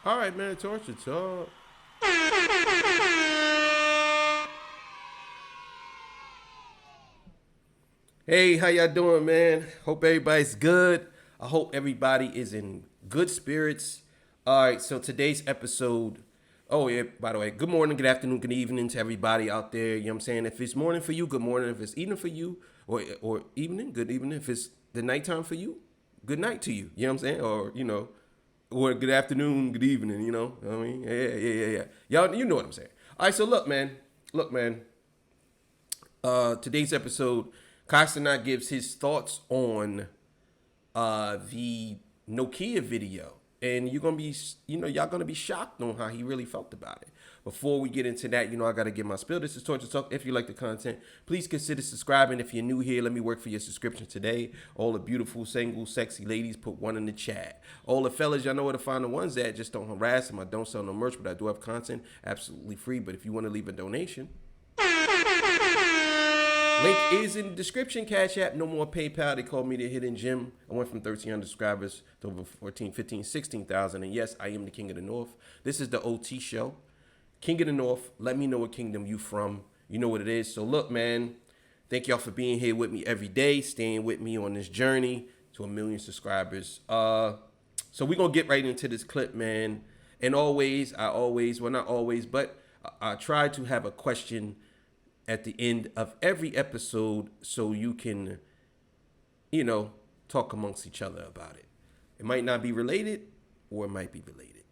All right, man. Torture talk. Hey, how y'all doing, man? Hope everybody's good. I hope everybody is in good spirits. All right, so today's episode. Oh, yeah, by the way, good morning, good afternoon, good evening to everybody out there. You know what I'm saying? If it's morning for you, good morning. If it's evening for you, or evening, good evening. If it's the nighttime for you, good night to you. You know what I'm saying? Or good afternoon, good evening, you know? I mean, yeah. Y'all, you know what I'm saying. All right, so look, man. Today's episode, Cenat gives his thoughts on the Nokia video. And y'all gonna be shocked on how he really felt about it. Before we get into that, I gotta get my spiel. This is Torture Talk. If you like the content, please consider subscribing. If you're new here, let me work for your subscription today. All the beautiful, single, sexy ladies, put one in the chat. All the fellas, y'all know where to find the ones at. Just don't harass them. I don't sell no merch, but I do have content absolutely free. But if you want to leave a donation, link is in the description. Cash App, no more PayPal. They called me the hidden gem. I went from 1,300 subscribers to over 14, 15, 16,000. And yes, I am the King of the North. This is the OT show. King of the North. Let me know what kingdom you from. You know what it is. So look, man. Thank y'all for being here with me every day. Staying with me on this journey to 1 million subscribers. So we're going to get right into this clip, man. And not always, but I try to have a question at the end of every episode so you can, talk amongst each other about it. It might not be related or it might be related.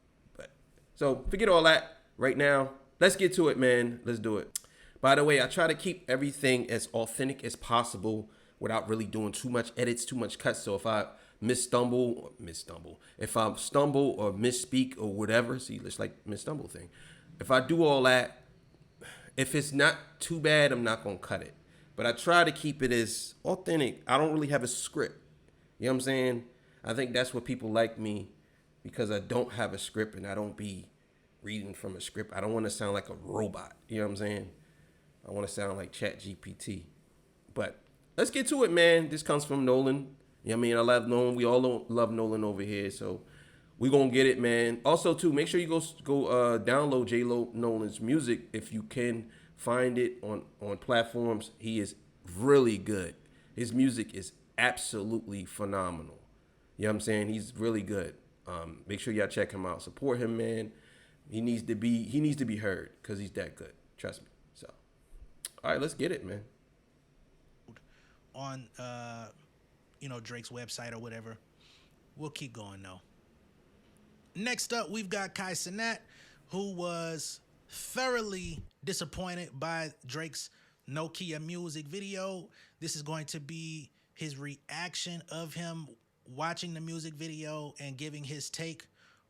So forget all that right now. Let's get to it, man. Let's do it. By the way, I try to keep everything as authentic as possible without really doing too much edits, too much cuts. So if I if I stumble or misspeak or whatever, see, it's like miss-stumble thing. If I do all that, if it's not too bad, I'm not going to cut it. But I try to keep it as authentic. I don't really have a script. You know what I'm saying? I think that's what people like me, because I don't have a script and I don't be reading from a script. I don't want to sound like a robot. You know what I'm saying? I want to sound like Chat GPT. But let's get to it, man. This comes from Nolan. You know what I mean? I love Nolan. We all love Nolan over here. So we're going to get it, man. Also, too, make sure you go download J-Lo Nolan's music if you can find it on platforms. He is really good. His music is absolutely phenomenal. You know what I'm saying? He's really good. Make sure y'all check him out. Support him, man. He needs to be heard because he's that good. Trust me. So, all right, let's get it, man. On, Drake's website or whatever. We'll keep going, though. Next up, we've got Cenat, who was thoroughly disappointed by Drake's Nokia music video. This is going to be his reaction of him watching the music video and giving his take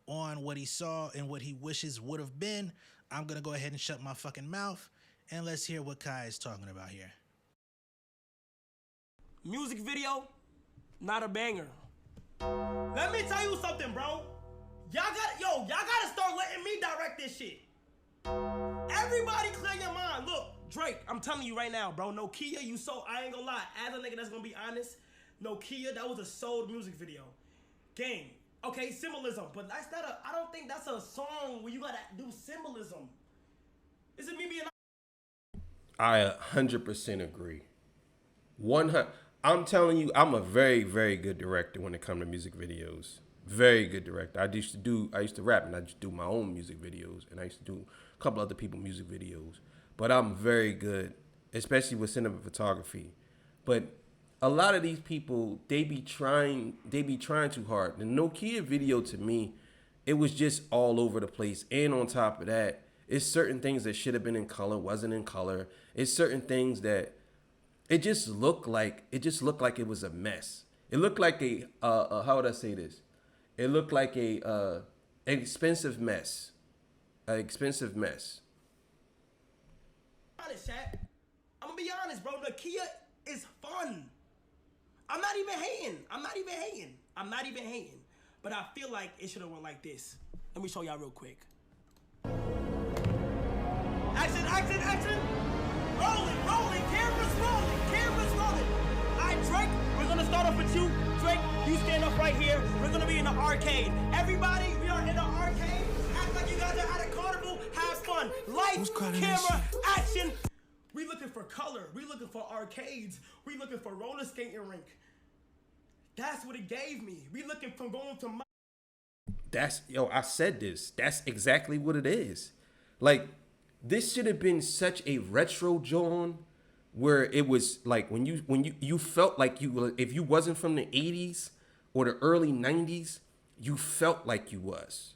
on what he saw and what he wishes would have been. I'm going to go ahead and shut my fucking mouth, and let's hear what Kai is talking about here. Music video, not a banger. Let me tell you something, bro. Y'all gotta start letting me direct this shit. Everybody clear your mind. Look, Drake, I'm telling you right now, bro. Nokia, I ain't gonna lie. As a nigga that's gonna be honest, Nokia, that was a sold music video. Gang, okay, symbolism. But I don't think that's a song where you gotta do symbolism. Is it me being... I 100% agree. I'm telling you, I'm a very, very good director when it comes to music videos. Very good director. I used to rap and I just do my own music videos, and I used to do a couple other people's music videos. But I'm very good, especially with cinematography. But a lot of these people, they be trying too hard. The Nokia video, to me, it was just all over the place. And on top of that, it's certain things that should have been in color, wasn't in color. It's certain things that it just looked like it was a mess. It looked like how would I say this? It looked like an expensive mess. An expensive mess. Honest, chat. I'm gonna be honest, bro. Nokia is fun. I'm not even hating. But I feel like it should have went like this. Let me show y'all real quick. Action. Rolling. Cameras rolling. All right, Drake, we're gonna start off with you. Drake, you stand up right here. We're gonna be in the arcade. Everybody, we are in the arcade. camera, action. We looking for color. We looking for arcades. We looking for roller skating rink. That's what it gave me. We looking from going to my. I said this. That's exactly what it is. Like, this should have been such a retro John, where it was like when you felt like if you wasn't from the 80s or the early 90s, you felt like you was.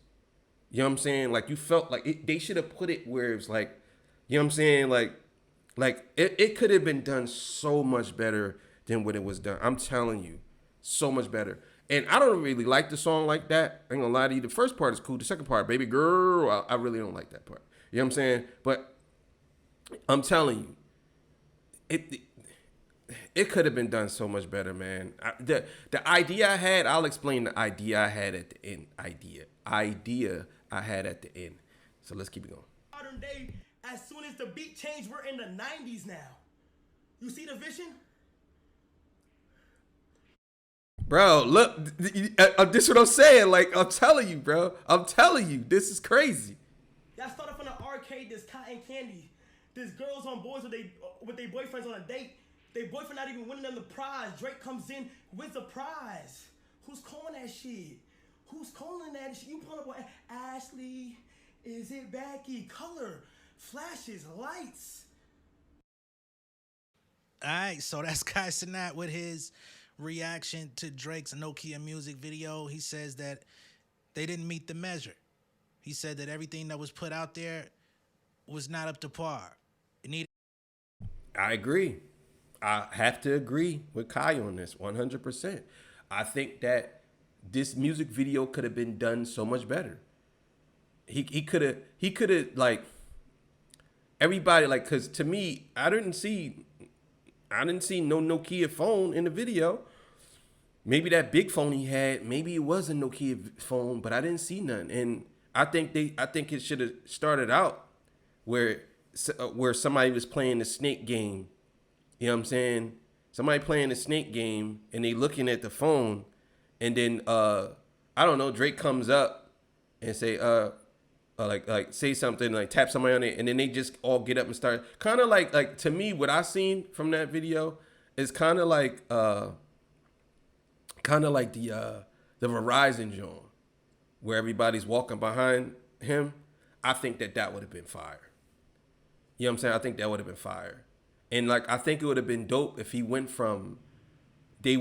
You know what I'm saying? Like, you felt like they should have put it where it's like, you know what I'm saying? Like it could have been done so much better than what it was done. I'm telling you, so much better. And I don't really like the song like that. I ain't gonna lie to you. The first part is cool. The second part, baby girl, I really don't like that part. You know what I'm saying? But I'm telling you, it could have been done so much better, man. The idea I had, I'll explain the idea I had at the end. Idea I had at the end. So let's keep it going. Modern day, as soon as the beat changed, we're in the 90s now. You see the vision? Bro, look, this is what I'm saying. Like, I'm telling you, bro. I'm telling you, this is crazy. Y'all started from the arcade, this cotton candy. There's girls on boards with their boyfriends on a date. Their boyfriend not even winning them the prize. Drake comes in, wins the prize. Who's calling that shit? Who's calling that shit? You pulling up Ashley, is it Becky? Color, flashes, lights. All right, so that's Kai Cenat with his reaction to Drake's Nokia music video. He says that they didn't meet the measure. He said that everything that was put out there was not up to par. I agree. I have to agree with Kai on this 100%. I think that this music video could have been done so much better. He could have like everybody, like, cause to me, I didn't see no Nokia phone in the video. Maybe that big phone he had, maybe it was a Nokia phone, but I didn't see none. And I think it should have started out where somebody was playing the snake game. You know what I'm saying? Somebody playing the snake game and they looking at the phone, and then I don't know, Drake comes up and say like say something, like tap somebody on it, and then they just all get up and start, kind of like to me, what I seen from that video is kind of like the Verizon joint where everybody's walking behind him. I think that would have been fire. You know what I'm saying? I think that would have been fire. And like, I think it would have been dope if they went from the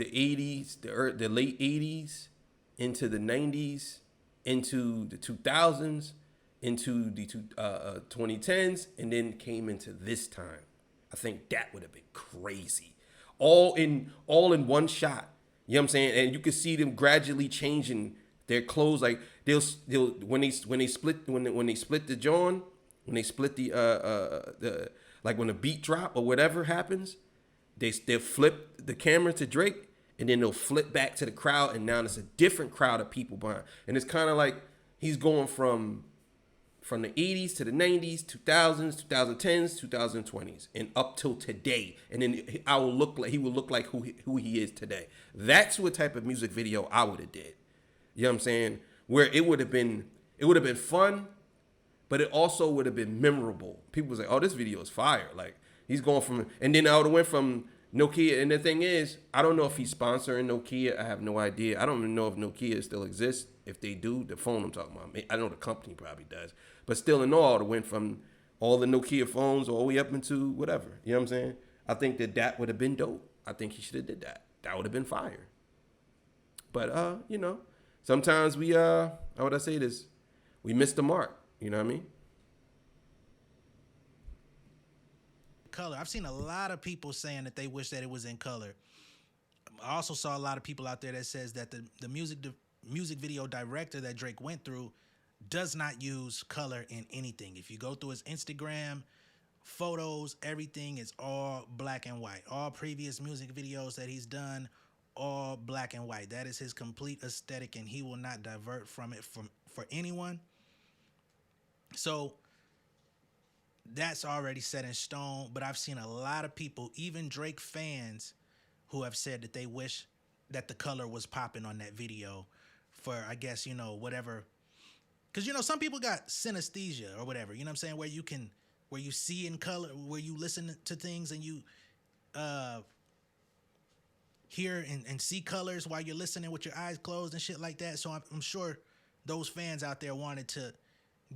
80s, the late 80s into the 90s, into the 2000s, into the 2010s, and then came into this time. I think that would have been crazy. All in one shot. You know what I'm saying? And you could see them gradually changing their clothes. Like they'll when they split the John, when they split the like when the beat drop or whatever happens, they'll flip the camera to Drake, and then they'll flip back to the crowd, and now it's a different crowd of people behind. And it's kind of like he's going from the 80s to the 90s, 2000s, 2010s, 2020s, and up till today. And then he will look like who he is today. That's what type of music video I would have did. You know what I'm saying? Where it would have been fun, but it also would have been memorable. People was like, "Oh, this video is fire!" Like he's going from, and then I would have went from Nokia. And the thing is, I don't know if he's sponsoring Nokia. I have no idea. I don't even know if Nokia still exists. If they do, the phone I'm talking about, I know the company probably does. But still, in all, it went from all the Nokia phones all the way up into whatever. You know what I'm saying? I think that would have been dope. I think he should have did that. That would have been fire. But you know, sometimes we how would I say this? We miss the mark. You know what I mean? Color. I've seen a lot of people saying that they wish that it was in color. I also saw a lot of people out there that says that the music video director that Drake went through does not use color in anything. If you go through his Instagram photos, everything is all black and white. All previous music videos that he's done, all black and white. That is his complete aesthetic, and he will not divert from it for anyone. So that's already set in stone. But I've seen a lot of people, even Drake fans, who have said that they wish that the color was popping on that video for, I guess, you know, whatever Because, you know, some people got synesthesia or whatever, you know what I'm saying? Where you see in color, where you listen to things and you hear and see colors while you're listening with your eyes closed and shit like that. So I'm sure those fans out there wanted to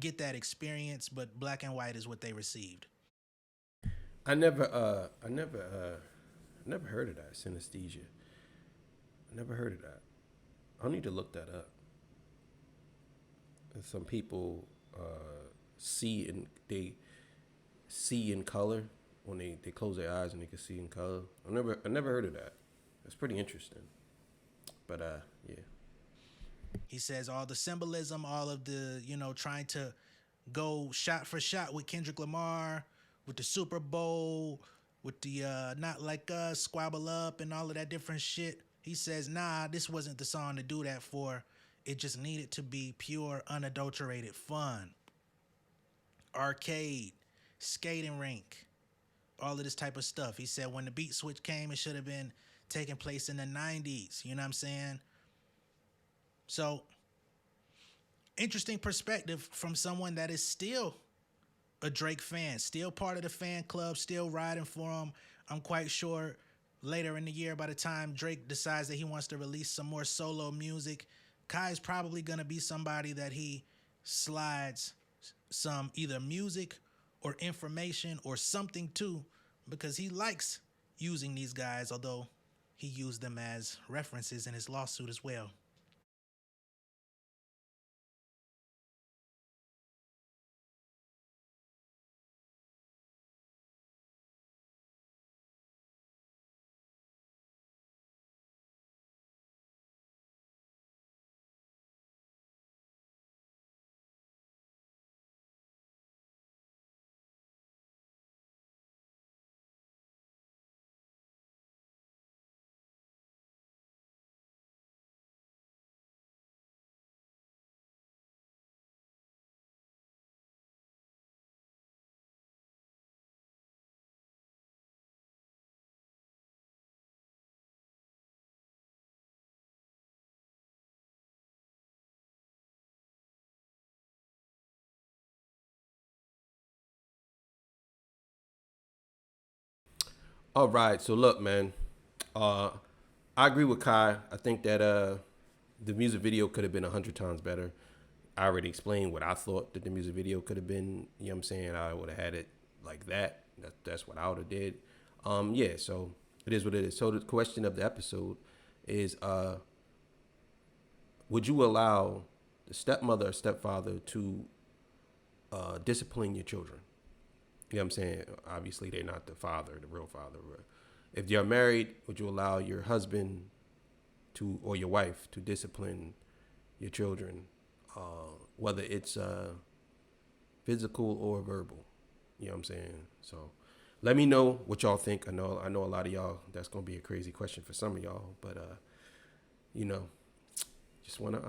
get that experience, but black and white is what they received. I never heard of that synesthesia. I never heard of that. I'll need to look that up. Some people see in color when they close their eyes and they can see in color. I never heard of that. That's pretty interesting. But yeah. He says all the symbolism, all of the, you know, trying to go shot for shot with Kendrick Lamar, with the Super Bowl, with the Not Like Us, Squabble Up, and all of that different shit. He says, nah, this wasn't the song to do that for. It just needed to be pure, unadulterated fun. Arcade, skating rink, all of this type of stuff. He said when the beat switch came, it should have been taking place in the 90s. You know what I'm saying? So, interesting perspective from someone that is still a Drake fan, still part of the fan club, still riding for him. I'm quite sure later in the year, by the time Drake decides that he wants to release some more solo music, Kai's probably going to be somebody that he slides some either music or information or something to, because he likes using these guys, although he used them as references in his lawsuit as well. All right, so look, man. Uh, I agree with Kai. I think that the music video could have been 100 times better. I already explained what I thought that the music video could have been. You know what I'm saying? I would have had it like that. That's what I would have did. Yeah, so it is what it is. So the question of the episode is, would you allow the stepmother or stepfather to discipline your children? You know what I'm saying? Obviously, they're not the father, the real father. If you're married, would you allow your husband to or your wife to discipline your children, whether it's physical or verbal? You know what I'm saying? So let me know what y'all think. I know a lot of y'all, that's going to be a crazy question for some of y'all, but you know, just want to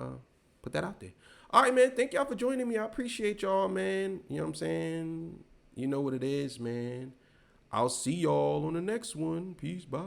put that out there. All right, man. Thank y'all for joining me. I appreciate y'all, man. You know what I'm saying? You know what it is, man. I'll see y'all on the next one. Peace. Bye.